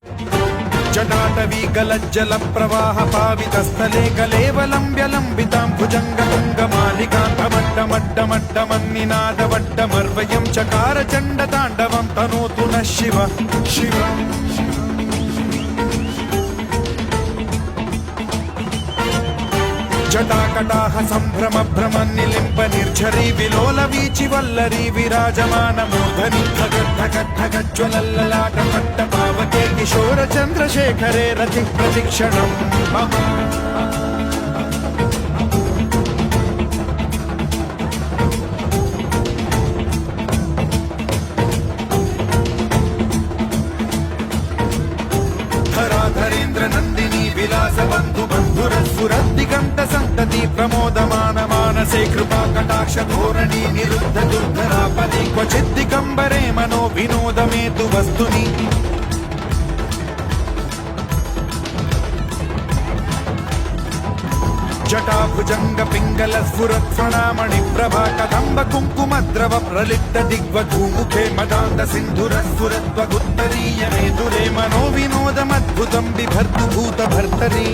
जटाटवी गलज्जल प्रवाह पावितस्थले कलेवलम्ब्यलम्बितां भुजङ्गतुङ्गमालिकान्तमड्डमड्डमड्डमन्निनादवड्डमर्वयं चकार चण्डताण्डवं तनोतु नः शिव शिव जटाकटाह सम्भ्रम भ्रमन्निलिम्ब निर्झरी विलोल वीचि वल्लरी विराजमान मूर्धनि धगद्धगद्धगज्ज्वलल्ललाट पट्ट पावके किशोर चन्द्रशेखरे रति प्रतिक्षणम् मम धराधरेन्द्र नन्दिनी विलास बन्धु बन्धुरस्फुरद्दिगन्त सन्तति प्रमोदमान मानसे कृपा कटाक्ष धोरणी निरुद्ध दुर्धरापदि क्वचिद्दिगम्बरे मनो विनोदमेतु वस्तुनि जटाभुजंग पिंगल स्फुरत्फणामणि प्रभा कदम्ब कुङ्कुमद्रव प्रलिप्त दिग्वधूमुखे मदान्त सिन्धुर स्फुरत्वगुत्तरीय मेधुरे मनो विनोदमद्भुतं बिभर्तु भूत भर्तरी